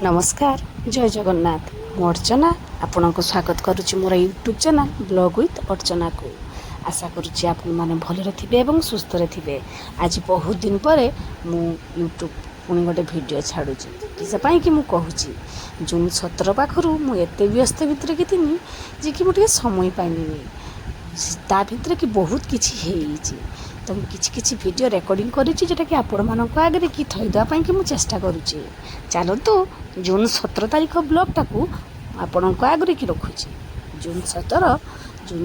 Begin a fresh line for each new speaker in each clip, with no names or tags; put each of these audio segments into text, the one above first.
नमस्कार जय जगन्नाथ मु अर्चना आपण को स्वागत करुच्ची मोर यूट्यूब चैनल ब्लॉग विथ अर्चना को। आशा करुच्ची आपण माने भलरे थिबे एवं सुस्थ रे थिबे। आज बहुत दिन पर मु यूट्यूब पुणी गोटे वीडियो छाड़ुची किसे पाई कि मु कहूची जून 17 पाखरु मु एते व्यस्त भितर कि थिनी जे कि मोटे समय पाइनी ता भितर कि बहुत किछि हेइची। तो किछि किछि वीडियो रेकॉर्डिंग करिछि जेटा कि आपण मानक आगे कि थैदा पाई कि मु चेष्टा करुछि। चलतु जून 17 तारीख ब्लॉगटा को आपण आगे कि रखुछि। जून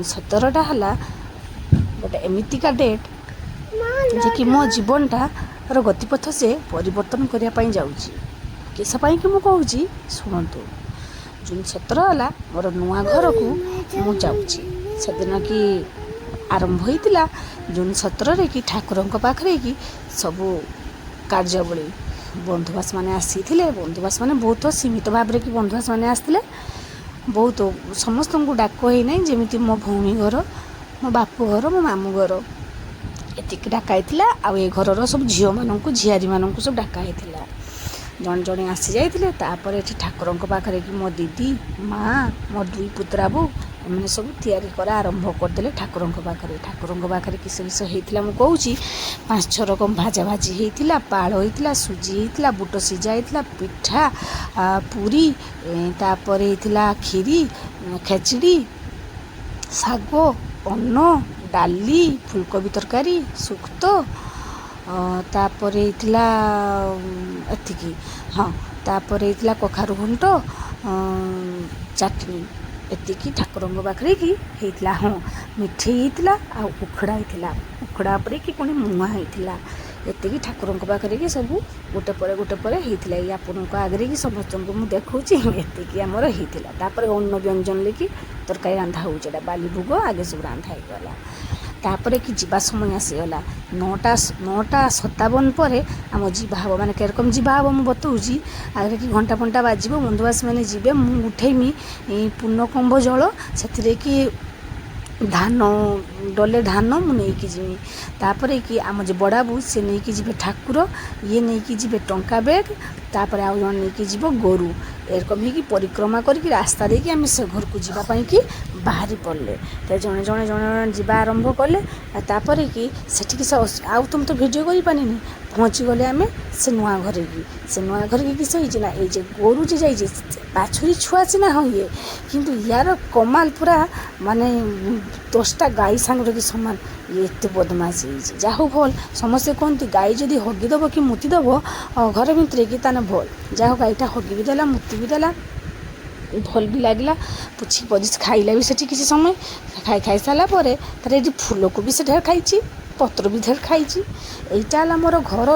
17 हला गोटे एमितिका डेट जे कि मो जीवनटा रो गतिपथ से परिवर्तन करिया पाई जाउछि। किस पाई कि मु कहूछि सुनंतु। जून 17 हला मोर नुआ घर को मु जाउछि। सेदिन कि आरंभ होइतिला जून 17 रे कि ठाकुरंक पाखरे कि सबु कार्यावली बंधुबास माने आसीथिले। बंधुबास माने बहुत सीमित भाव रे कि बंधुबास माने आस्थिले। बहुत समस्त को डाक होई नै जेमिति मो भौणी घर मो बापू घर मो मामू घर एतिक डाकाइथिला। आ ए घरर सब झियो माननकु झियारी माननकु सब डाकाइथिला। जन जने आसी जाइथिले। तापर एठी ठाकुरंक पाखरे कि मो दीदी माँ मो दुई पुत्रा बो एमने सब तैयारी करा आरंभ करदेले। ठाकुरंक पाखरे किस किस होइथिला मु कहूची 5-6 रकम भाजा भाजी होइथिला। पाळ होइथिला, सुजी होइथिला, बुट सिजा होइथिला, पिठा पूरी तापर होइथिला खीरी खेचड़ी सागो अन्न डाली फुलकोबी तरकारी सुक्तो तापर होइथिला एतिकी। हाँ तापर होइथिला कखारु घंट चटनी एतिकी ठाकुरंक पाखरे कि हेइथिला। हाँ मिठे हेइथिला आ उखड़ा हेइथिला। उखड़ा परे कि कोनी मुआ हेइथिला। एतिकी ठाकुरंक पाखरे कि सब गोटे पर हेइथिला। या आपनक आगरे कि समस्त को मु देखौची एतिकी हमर हेइथिला। तापर अन्न व्यंजन लेकि तरकारी रांधा होउछ। एटा बाली भोग आगे सब रांधा हेगला। तापर कि जीवा समय आसीगला 9:57 पर आम जीवा हम माने केरकम जीवा हम मु बतौची। आगे कि घंटा फंटा बाजिबो बंधुबास मैंने जीवे मु उठेमी पूर्णकुंभ जल से कि धान डले धान मु नहीं जीवी। तापर कि आम जो बड़ाबू से नहीं कि जीवे ठाकुर ये नहीं कि जीवे टंका बैग तापर आउ जन नहीं कि जीव गोरु एरकम ही परिक्रमा करके रास्ता देकी आम से घर को जीवाई कि बाहरी पड़े। तो जड़े जड़े जड़े जीवा आरंभ कले। तापर कि सेठी आउ तुम तो वीडियो कर पानी पहुँची गले आम से नुआ घर की किस होना ये गोरु जे जाइए बाछुरी छुआ सीना हाँ ये किंतु यार कमाल पूरा माने 10टा गाई सांगे कि सामान ये एत बदमाश जाहु भल। समस्ते कहते गाई जदि हगिदब कि मुतिदब घर भितर कि ताने भल जाह गाईटा हगी भी देला मुति भी देला भल भी लगला। पुछि पजिश खाइला भी सेठी किसी समय खाई सारा पर तार ये फूल को भी से ढेर खाई पत्र भी ढेर खाई। यहीटा मोर घर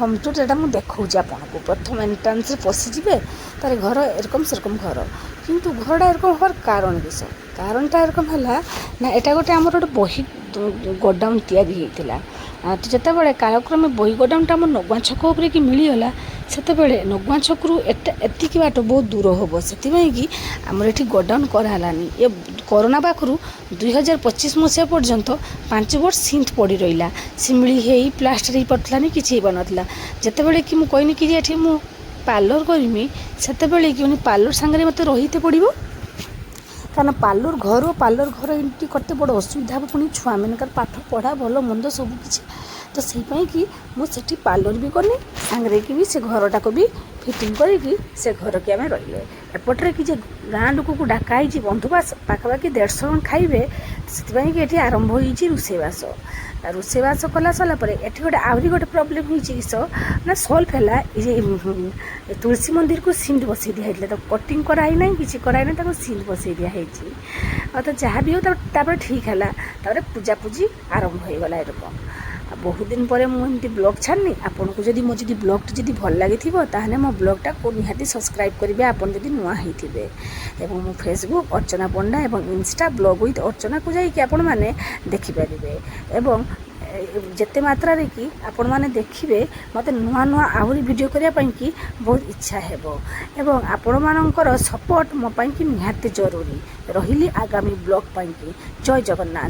होम टूर जेटा मुझे देखा आपको। प्रथम एंट्रांस पशिजे तार घर एरकम सेरकम घर किंतु घरटा एरकम हर कारण किस कारणटा एरकम है ना एटा गोटे आमर गोटे बही गोडाउन तैयारी होता। जितेबाला कालक्रमे बही गोडाउनटा आम नगुआ छक उपर कि मिलगला सेतेबेले नगुआ छकरू एतिकी बाट बहुत दूर हम से कि आमर ये गोडाउन करालानी। ये कोरोना पाखु 2025 मसीहा पर्यंत 5 वर्ष सिंथ पड़ी रहा सिमिली है प्लास्टर हो पार्लानी कि बनला। जितेबाला कि मुझे कहनी कि ये मु पार्लर करमी सेतेबेले कि पार्लर सांगे मत रहीते पड़ो कारण पार्लर घर एंट्री करते बड़ असुविधा हम पुणी छुआ मानकर पाठ पढ़ा भल मंद सबकि। तो से कि मुझे पार्लर भी करनी सांगे कि भी से घरटा को भी फिटिंग करके से घर के आम रही एपटे कि गाँ लोक को डाकाई बंधुबास पाखापाखि 150 जन खाइबे से कि आरंभ हो रोषेईबास कला सारापर ये गोटे आहरी गोटे प्रोब्लेम होना सल्व है। तुलसी मंदिर को सिंध बसई दिखाई तो कटिंग कराई ना कि कराई ना सिंध बसई दिखाई तो जहाँ भी हो ठीक है। पूजा पूजी आरंभ हो गला। एरकम बहुत दिन पर मुझे ब्लॉग छाड़नी आपन को जदि मो जदि ब्लॉग टी भल लगी ताहले मो ब्लॉगटा को निहाती सब्सक्राइब करेंगे आपन जदि नुआ होइथिबे। एवं मो फेसबुक अर्चना पंडा एवं इंस्टा ब्लॉग विथ अर्चना को जाइए आपण मैंने देखिपारे। एवं जेते मात्रा रे कि आपण माने देखिबे मते नुआ नुआ आहरी वीडियो करिया पई कि बहुत इच्छा हेबो। एवं आपण मानकर सपोर्ट मो पई कि निहाती जरूरी रहिली आगामी ब्लॉग पई कि। जय जगन्नाथ।